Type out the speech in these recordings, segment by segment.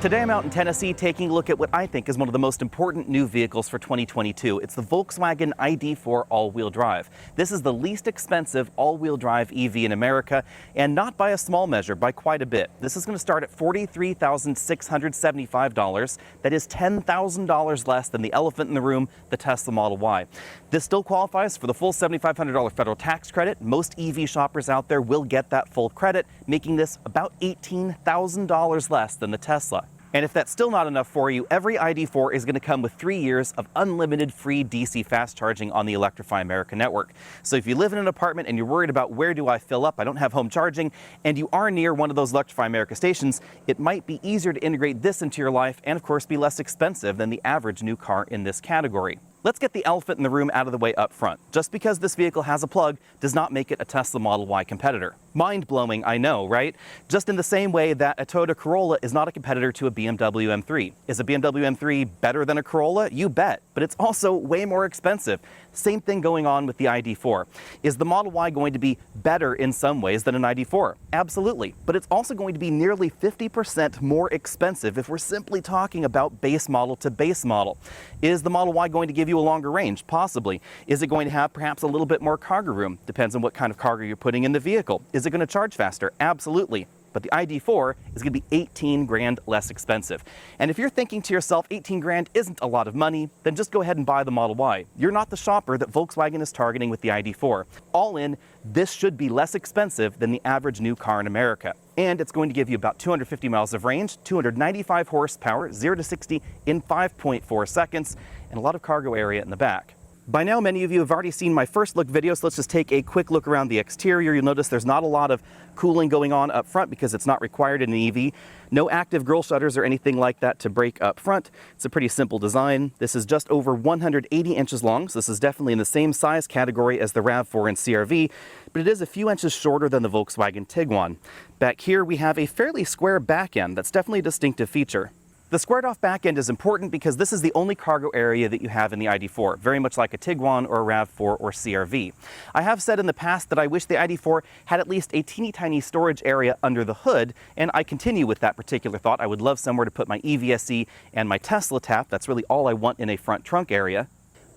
Today I'm out in Tennessee taking a look at what I think is one of the most important new vehicles for 2022. It's the Volkswagen ID.4 all-wheel drive. This is the least expensive all-wheel drive EV in America, and not by a small measure, by quite a bit. This is going to start at $43,675. That is $10,000 less than the elephant in the room, the Tesla Model Y. This still qualifies for the full $7,500 federal tax credit. Most EV shoppers out there will get that full credit, making this about $18,000 less than the Tesla. And if that's still not enough for you, every ID.4 is going to come with 3 years of unlimited free DC fast charging on the Electrify America network. So if you live in an apartment and you're worried about where do I fill up, I don't have home charging, and you are near one of those Electrify America stations, it might be easier to integrate this into your life and of course be less expensive than the average new car in this category. Let's get the elephant in the room out of the way up front. Just because this vehicle has a plug does not make it a Tesla Model Y competitor. Mind-blowing, I know, right? Just in the same way that a Toyota Corolla is not a competitor to a BMW M3. Is a BMW M3 better than a Corolla? You bet, but it's also way more expensive. Same thing going on with the ID.4. Is the Model Y going to be better in some ways than an ID.4? Absolutely, but it's also going to be nearly 50% more expensive if we're simply talking about base model to base model. Is the Model Y going to give you a longer range? Possibly. Is it going to have perhaps a little bit more cargo room? Depends on what kind of cargo you're putting in the vehicle. Is it going to charge faster? Absolutely. But the ID.4 is going to be 18 grand less expensive. And if you're thinking to yourself, 18 grand isn't a lot of money, then just go ahead and buy the Model Y. You're not the shopper that Volkswagen is targeting with the ID.4. All in, this should be less expensive than the average new car in America. And it's going to give you about 250 miles of range, 295 horsepower, 0 to 60 in 5.4 seconds, and a lot of cargo area in the back. By now, many of you have already seen my first look video, so let's just take a quick look around the exterior. You'll notice there's not a lot of cooling going on up front because it's not required in an EV. No active grille shutters or anything like that to brake up front. It's a pretty simple design. This is just over 180 inches long, so this is definitely in the same size category as the RAV4 and CR-V, but it is a few inches shorter than the Volkswagen Tiguan. Back here, we have a fairly square back end. That's definitely a distinctive feature. The squared off back end is important because this is the only cargo area that you have in the ID.4, very much like a Tiguan or a RAV4 or CR-V. I have said in the past that I wish the ID.4 had at least a teeny tiny storage area under the hood, and I continue with that particular thought. I would love somewhere to put my EVSE and my Tesla tap. That's really all I want in a front trunk area.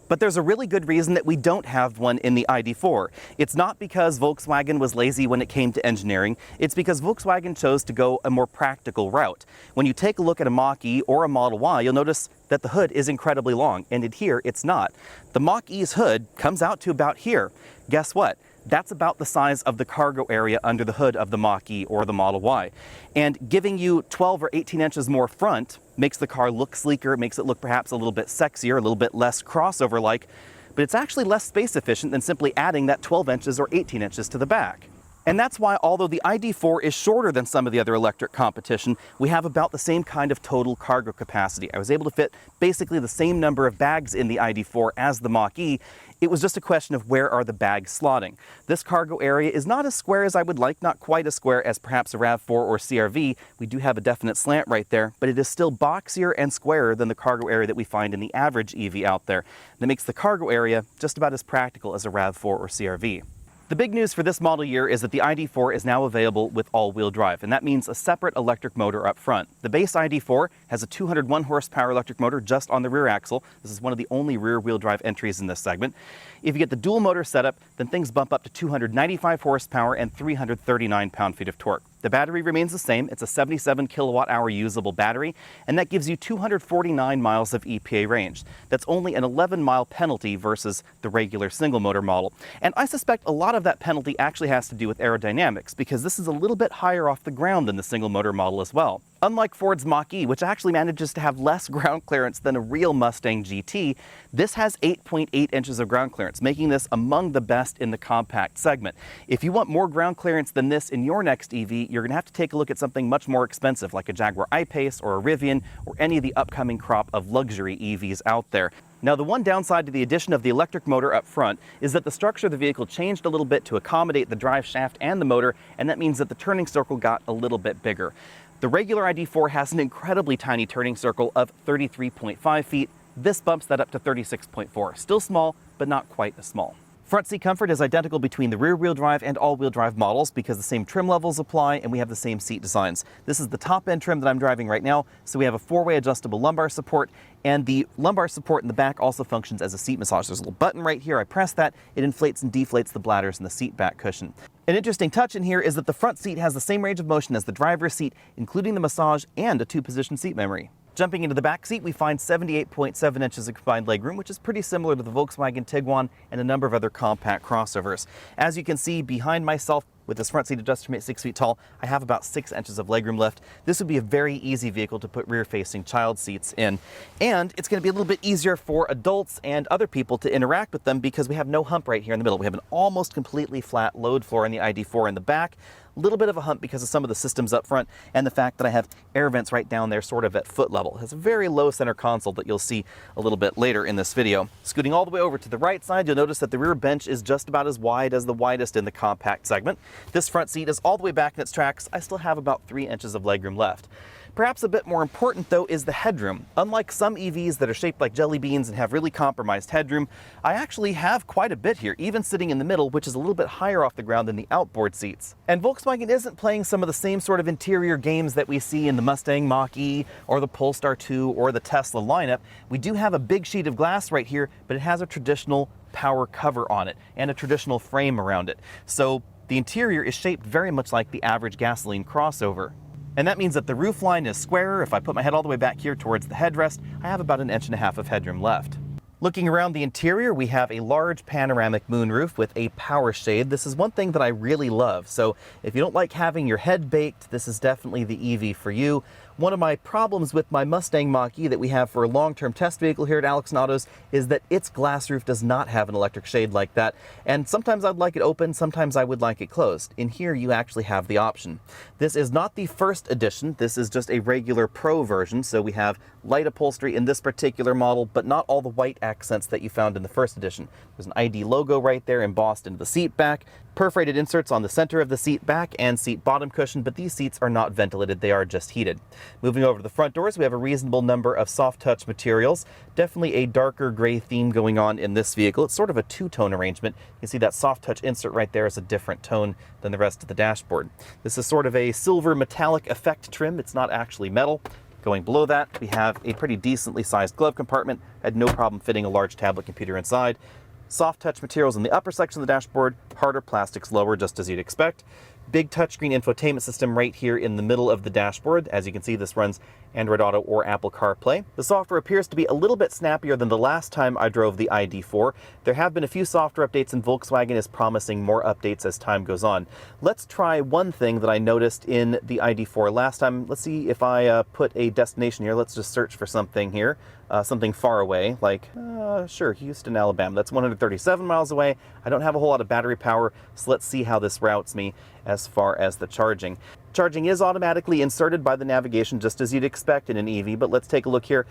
But there's a really good reason that we don't have one in the ID.4. It's not because Volkswagen was lazy when it came to engineering, it's because Volkswagen chose to go a more practical route. When you take a look at a Mach-E or a Model Y, you'll notice that the hood is incredibly long, and in here it's not. The Mach-E's hood comes out to about here. Guess what? That's about the size of the cargo area under the hood of the Mach-E or the Model Y. And giving you 12 or 18 inches more front makes the car look sleeker, makes it look perhaps a little bit sexier, a little bit less crossover-like, but it's actually less space efficient than simply adding that 12 inches or 18 inches to the back. And that's why, although the ID.4 is shorter than some of the other electric competition, we have about the same kind of total cargo capacity. I was able to fit basically the same number of bags in the ID.4 as the Mach-E. It was just a question of where are the bags slotting. This cargo area is not as square as I would like, not quite as square as perhaps a RAV4 or CR-V. We do have a definite slant right there, but it is still boxier and squarer than the cargo area that we find in the average EV out there. That makes the cargo area just about as practical as a RAV4 or CR-V. The big news for this model year is that the ID.4 is now available with all-wheel drive, and that means a separate electric motor up front. The base ID.4 has a 201 horsepower electric motor just on the rear axle. This is one of the only rear-wheel drive entries in this segment. If you get the dual motor setup, then things bump up to 295 horsepower and 339 pound-feet of torque. The battery remains the same. It's a 77 kilowatt-hour usable battery, and that gives you 249 miles of EPA range. That's only an 11-mile penalty versus the regular single-motor model. And I suspect a lot of that penalty actually has to do with aerodynamics, because this is a little bit higher off the ground than the single-motor model as well. Unlike Ford's Mach-E, which actually manages to have less ground clearance than a real Mustang GT, this has 8.8 inches of ground clearance, making this among the best in the compact segment. If you want more ground clearance than this in your next EV, you're going to have to take a look at something much more expensive, like a Jaguar I-Pace or a Rivian or any of the upcoming crop of luxury EVs out there. Now, the one downside to the addition of the electric motor up front is that the structure of the vehicle changed a little bit to accommodate the drive shaft and the motor, and that means that the turning circle got a little bit bigger. The regular ID.4 has an incredibly tiny turning circle of 33.5 feet. This bumps that up to 36.4. Still small, but not quite as small. Front seat comfort is identical between the rear-wheel drive and all-wheel drive models because the same trim levels apply and we have the same seat designs. This is the top-end trim that I'm driving right now, so we have a 4-way adjustable lumbar support, and the lumbar support in the back also functions as a seat massage. There's a little button right here. I press that, it inflates and deflates the bladders and the seat back cushion. An interesting touch in here is that the front seat has the same range of motion as the driver's seat, including the massage and a 2-position seat memory. Jumping into the back seat, we find 78.7 inches of combined legroom, which is pretty similar to the Volkswagen Tiguan and a number of other compact crossovers. As you can see behind myself, with this front seat adjuster made 6 feet tall, I have about 6 inches of legroom left. This would be a very easy vehicle to put rear-facing child seats in. And it's going to be a little bit easier for adults and other people to interact with them because we have no hump right here in the middle. We have an almost completely flat load floor in the ID.4 in the back. A little bit of a hump because of some of the systems up front and the fact that I have air vents right down there sort of at foot level. It has a very low center console that you'll see a little bit later in this video. Scooting all the way over to the right side, you'll notice that the rear bench is just about as wide as the widest in the compact segment. This front seat is all the way back in its tracks. I still have about 3 inches of legroom left. Perhaps a bit more important, though, is the headroom. Unlike some EVs that are shaped like jelly beans and have really compromised headroom, I actually have quite a bit here, even sitting in the middle, which is a little bit higher off the ground than the outboard seats. And Volkswagen isn't playing some of the same sort of interior games that we see in the Mustang Mach-E or the Polestar 2 or the Tesla lineup. We do have a big sheet of glass right here, but it has a traditional power cover on it and a traditional frame around it. So the interior is shaped very much like the average gasoline crossover. And that means that the roof line is squarer. If I put my head all the way back here towards the headrest, I have about 1.5 inches of headroom left. Looking around the interior, we have a large panoramic moonroof with a power shade. This is one thing that I really love. So if you don't like having your head baked, this is definitely the EV for you. One of my problems with my Mustang Mach-E that we have for a long-term test vehicle here at Alex Autos is that its glass roof does not have an electric shade like that. And sometimes I'd like it open, sometimes I would like it closed. In here, you actually have the option. This is not the first edition. This is just a regular Pro version. So we have light upholstery in this particular model, but not all the white accents that you found in the first edition. There's an ID logo right there embossed into the seat back, perforated inserts on the center of the seat back and seat bottom cushion, but these seats are not ventilated, they are just heated. Moving over to the front doors, we have a reasonable number of soft touch materials. Definitely a darker gray theme going on in this vehicle. It's sort of a two-tone arrangement. You can see that soft touch insert right there is a different tone than the rest of the dashboard. This is sort of a silver metallic effect trim. It's not actually metal. Going below that, we have a pretty decently sized glove compartment. Had no problem fitting a large tablet computer inside. Soft touch materials in the upper section of the dashboard, harder plastics lower, just as you'd expect. Big touchscreen infotainment system right here in the middle of the dashboard. As you can see, this runs Android Auto or Apple CarPlay. The software appears to be a little bit snappier than the last time I drove the ID.4. There have been a few software updates, and Volkswagen is promising more updates as time goes on. Let's try one thing that I noticed in the ID.4 last time. Let's see if I put a destination here. Let's just search for something here. Something far away, like, sure, Houston, Alabama. That's 137 miles away. I don't have a whole lot of battery power, so let's see how this routes me as far as the charging. Charging is automatically inserted by the navigation, just as you'd expect in an EV, but let's take a look here.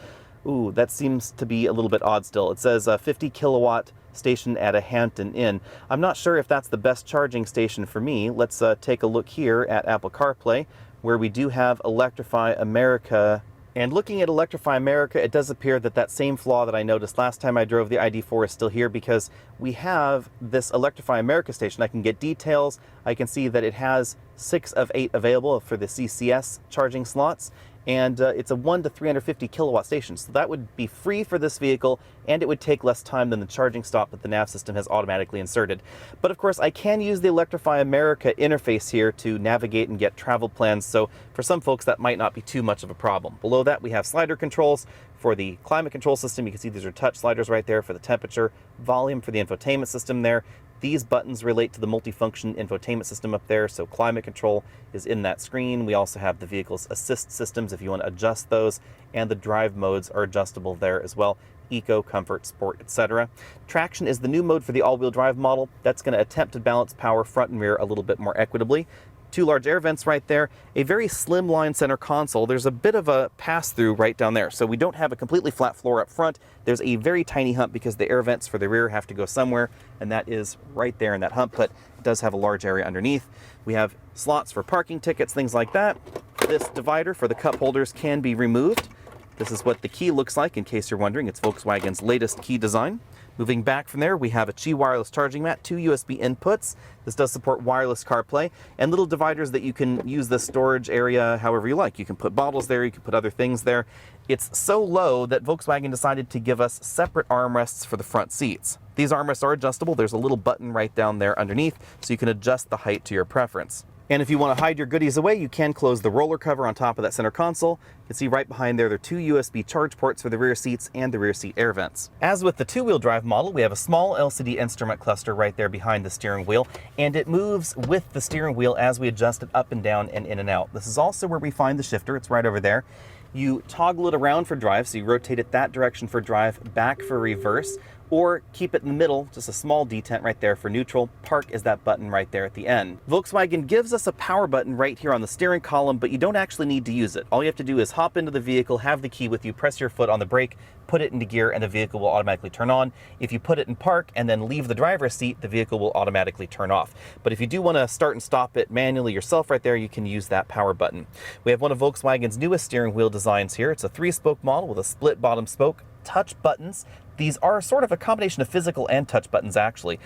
Ooh, that seems to be a little bit odd still. It says 50 kilowatt station at a Hampton Inn. I'm not sure if that's the best charging station for me. Let's take a look here at Apple CarPlay, where we do have Electrify America. And looking at Electrify America, it does appear that that same flaw that I noticed last time I drove the ID.4 is still here, because we have this Electrify America station. I can get details. I can see that it has 6 of 8 available for the CCS charging slots. And it's a 1 to 350 kilowatt station. So that would be free for this vehicle, and it would take less time than the charging stop that the nav system has automatically inserted. But of course, I can use the Electrify America interface here to navigate and get travel plans. So for some folks, that might not be too much of a problem. Below that, we have slider controls for the climate control system. You can see these are touch sliders right there for the temperature, volume for the infotainment system there. These buttons relate to the multifunction infotainment system up there, so climate control is in that screen. We also have the vehicle's assist systems if you want to adjust those, and the drive modes are adjustable there as well. Eco, Comfort, Sport, etc. Traction is the new mode for the all-wheel drive model. That's going to attempt to balance power front and rear a little bit more equitably. 2 large air vents right there, a very slimline center console. There's a bit of a pass-through right down there, so we don't have a completely flat floor up front. There's a very tiny hump because the air vents for the rear have to go somewhere, and that is right there in that hump, but it does have a large area underneath. We have slots for parking tickets, things like that. This divider for the cup holders can be removed. This is what the key looks like, in case you're wondering. It's Volkswagen's latest key design. Moving back from there, we have a Qi wireless charging mat, 2 USB inputs. This does support wireless CarPlay, and little dividers that you can use the storage area however you like. You can put bottles there, you can put other things there. It's so low that Volkswagen decided to give us separate armrests for the front seats. These armrests are adjustable. There's a little button right down there underneath, so you can adjust the height to your preference. And if you want to hide your goodies away, you can close the roller cover on top of that center console. You can see right behind there are 2 USB charge ports for the rear seats and the rear seat air vents. As with the two-wheel drive model, we have a small LCD instrument cluster right there behind the steering wheel, and it moves with the steering wheel as we adjust it up and down and in and out. This is also where we find the shifter. It's right over there. You toggle it around for drive, so you rotate it that direction for drive, back for reverse, or keep it in the middle, just a small detent right there for neutral. Park is that button right there at the end. Volkswagen gives us a power button right here on the steering column, but you don't actually need to use it. All you have to do is hop into the vehicle, have the key with you, press your foot on the brake, put it into gear, and the vehicle will automatically turn on. If you put it in park and then leave the driver's seat, the vehicle will automatically turn off. But if you do want to start and stop it manually yourself right there, you can use that power button. We have one of Volkswagen's newest steering wheel designs here. It's a 3-spoke model with a split bottom spoke, touch buttons. These are sort of a combination of physical and touch buttons, actually.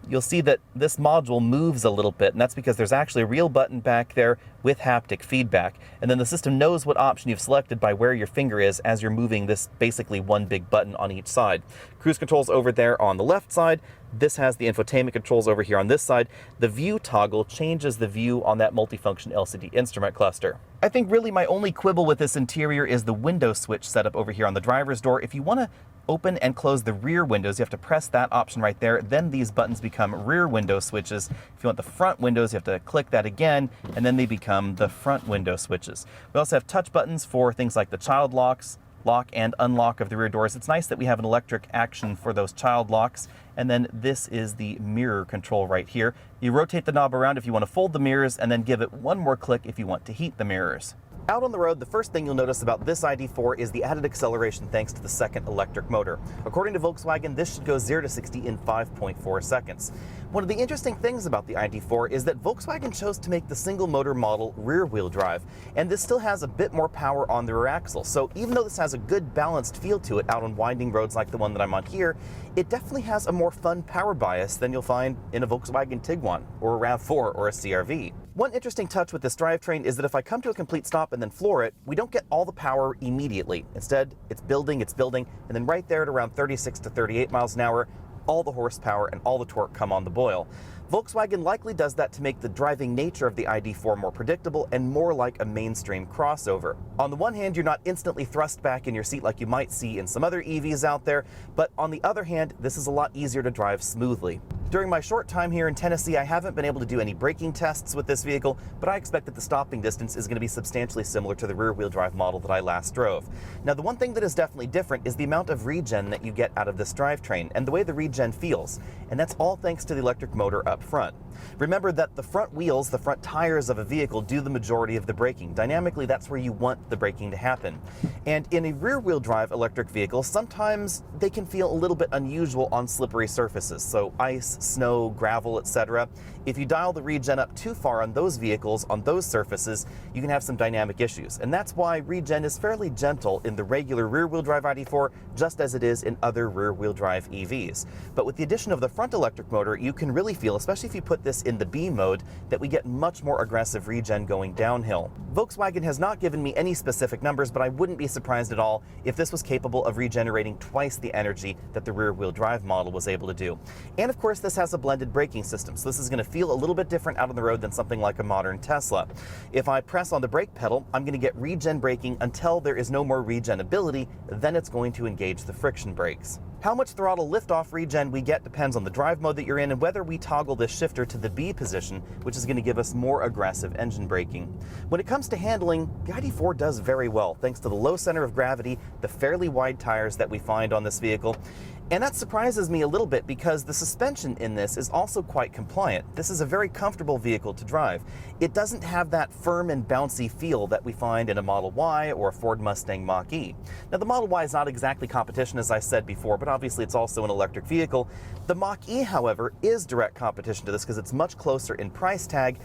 You'll see that this module moves a little bit, and that's because there's actually a real button back there with haptic feedback. And then the system knows what option you've selected by where your finger is as you're moving this basically one big button on each side. Cruise controls over there on the left side. This has the infotainment controls over here on this side. The view toggle changes the view on that multifunction LCD instrument cluster. I think really my only quibble with this interior is the window switch setup over here on the driver's door. If you want to open and close the rear windows, you have to press that option right there. Then these buttons become rear window switches. If you want the front windows, you have to click that again, and then they become the front window switches. We also have touch buttons for things like the child locks, lock and unlock of the rear doors. It's nice that we have an electric action for those child locks. And then this is the mirror control right here. You rotate the knob around if you want to fold the mirrors, and then give it one more click if you want to heat the mirrors. Out on the road, the first thing you'll notice about this ID.4 is the added acceleration thanks to the second electric motor. According to Volkswagen, this should go 0 to 60 in 5.4 seconds. One of the interesting things about the ID.4 is that Volkswagen chose to make the single motor model rear-wheel drive, and this still has a bit more power on the rear axle. So even though this has a good balanced feel to it out on winding roads like the one that I'm on here, it definitely has a more fun power bias than you'll find in a Volkswagen Tiguan or a RAV4 or a CR-V. One interesting touch with this drivetrain is that if I come to a complete stop and then floor it, we don't get all the power immediately. Instead, it's building, and then right there at around 36 to 38 miles an hour, all the horsepower and all the torque come on the boil. Volkswagen likely does that to make the driving nature of the ID.4 more predictable and more like a mainstream crossover. On the one hand, you're not instantly thrust back in your seat like you might see in some other EVs out there, but on the other hand, this is a lot easier to drive smoothly. During my short time here in Tennessee, I haven't been able to do any braking tests with this vehicle, but I expect that the stopping distance is going to be substantially similar to the rear-wheel drive model that I last drove. Now, the one thing that is definitely different is the amount of regen that you get out of this drivetrain and the way the regen feels, and that's all thanks to the electric motor up front. Remember that the front wheels, the front tires of a vehicle, do the majority of the braking. Dynamically, that's where you want the braking to happen. And in a rear-wheel drive electric vehicle, sometimes they can feel a little bit unusual on slippery surfaces, so ice, snow, gravel, etc. If you dial the regen up too far on those vehicles, on those surfaces, you can have some dynamic issues. And that's why regen is fairly gentle in the regular rear-wheel drive ID.4, just as it is in other rear-wheel drive EVs. But with the addition of the front electric motor, you can really feel, especially if you put this in the B mode, that we get much more aggressive regen going downhill. Volkswagen has not given me any specific numbers, but I wouldn't be surprised at all if this was capable of regenerating twice the energy that the rear-wheel drive model was able to do. And of course, this has a blended braking system, so this is going to feel a little bit different out on the road than something like a modern Tesla. If I press on the brake pedal, I'm going to get regen braking until there is no more regen ability, then it's going to engage the friction brakes. How much throttle liftoff regen we get depends on the drive mode that you're in and whether we toggle this shifter to the B position, which is going to give us more aggressive engine braking. When it comes to handling, the ID.4 does very well thanks to the low center of gravity, the fairly wide tires that we find on this vehicle. And that surprises me a little bit because the suspension in this is also quite compliant. This is a very comfortable vehicle to drive. It doesn't have that firm and bouncy feel that we find in a Model Y or a Ford Mustang Mach-E. Now, the Model Y is not exactly competition, as I said before, but obviously it's also an electric vehicle. The Mach-E, however, is direct competition to this because it's much closer in price tag.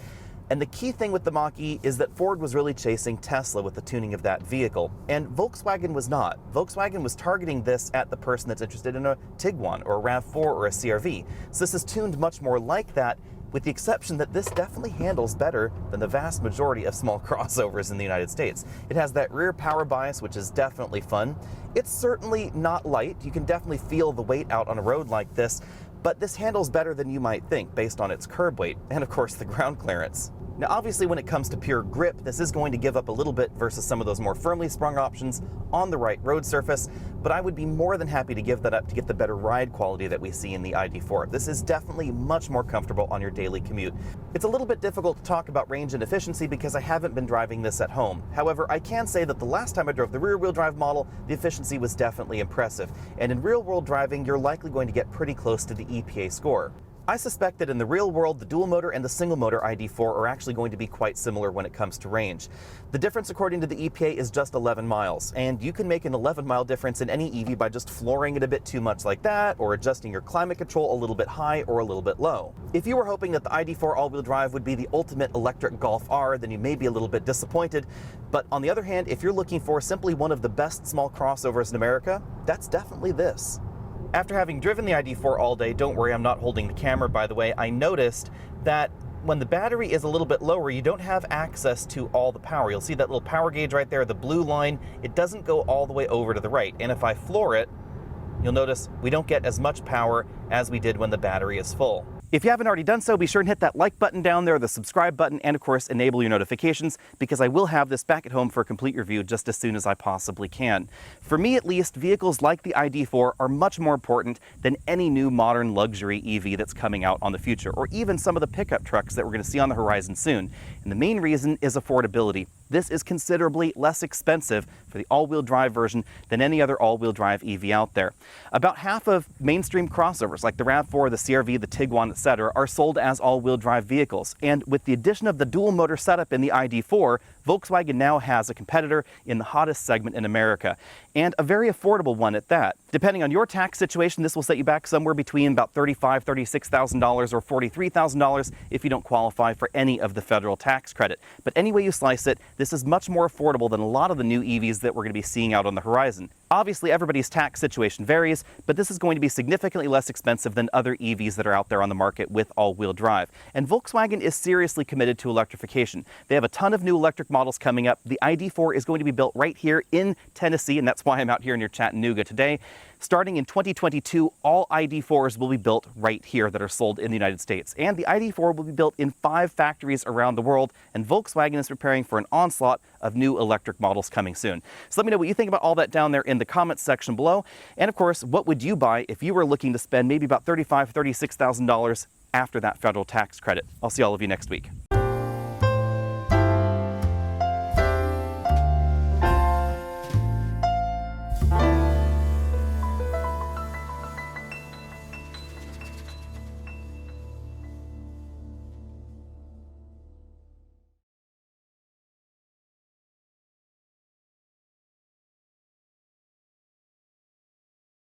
And the key thing with the Mach-E is that Ford was really chasing Tesla with the tuning of that vehicle, and Volkswagen was not. Volkswagen was targeting this at the person that's interested in a Tiguan or a RAV4 or a CR-V. So this is tuned much more like that, with the exception that this definitely handles better than the vast majority of small crossovers in the United States. It has that rear power bias, which is definitely fun. It's certainly not light. You can definitely feel the weight out on a road like this, but this handles better than you might think based on its curb weight and, of course, the ground clearance. Now, obviously, when it comes to pure grip, this is going to give up a little bit versus some of those more firmly sprung options on the right road surface, but I would be more than happy to give that up to get the better ride quality that we see in the ID.4. This is definitely much more comfortable on your daily commute. It's a little bit difficult to talk about range and efficiency because I haven't been driving this at home. However, I can say that the last time I drove the rear-wheel drive model, the efficiency was definitely impressive. And in real-world driving, you're likely going to get pretty close to the EPA score. I suspect that in the real world, the dual motor and the single motor ID.4 are actually going to be quite similar when it comes to range. The difference, according to the EPA, is just 11 miles, and you can make an 11-mile difference in any EV by just flooring it a bit too much like that, or adjusting your climate control a little bit high or a little bit low. If you were hoping that the ID.4 all-wheel drive would be the ultimate electric Golf R, then you may be a little bit disappointed. But on the other hand, if you're looking for simply one of the best small crossovers in America, that's definitely this. After having driven the ID.4 all day, don't worry, I'm not holding the camera, by the way, I noticed that when the battery is a little bit lower, you don't have access to all the power. You'll see that little power gauge right there, the blue line, it doesn't go all the way over to the right. And if I floor it, you'll notice we don't get as much power as we did when the battery is full. If you haven't already done so, be sure and hit that like button down there, the subscribe button, and of course enable your notifications, because I will have this back at home for a complete review just as soon as I possibly can. For me at least, vehicles like the ID.4 are much more important than any new modern luxury EV that's coming out on the future, or even some of the pickup trucks that we're going to see on the horizon soon. And the main reason is affordability. This is considerably less expensive for the all-wheel drive version than any other all-wheel drive EV out there. About half of mainstream crossovers like the RAV4, the CR-V, the Tiguan, etc. are sold as all-wheel drive vehicles. And with the addition of the dual motor setup in the ID.4, Volkswagen now has a competitor in the hottest segment in America, and a very affordable one at that. Depending on your tax situation, this will set you back somewhere between about $35,000, $36,000 or $43,000 if you don't qualify for any of the federal tax credit. But any way you slice it, this is much more affordable than a lot of the new EVs that we're going to be seeing out on the horizon. Obviously, everybody's tax situation varies, but this is going to be significantly less expensive than other EVs that are out there on the market with all-wheel drive. And Volkswagen is seriously committed to electrification. They have a ton of new electric models coming up. The ID.4 is going to be built right here in Tennessee, and that's why I'm out here near Chattanooga today. Starting in 2022, all ID.4s will be built right here that are sold in the United States. And the ID.4 will be built in 5 factories around the world, and Volkswagen is preparing for an onslaught of new electric models coming soon. So let me know what you think about all that down there in the comments section below. And of course, what would you buy if you were looking to spend maybe about $35,000, $36,000 after that federal tax credit? I'll see all of you next week.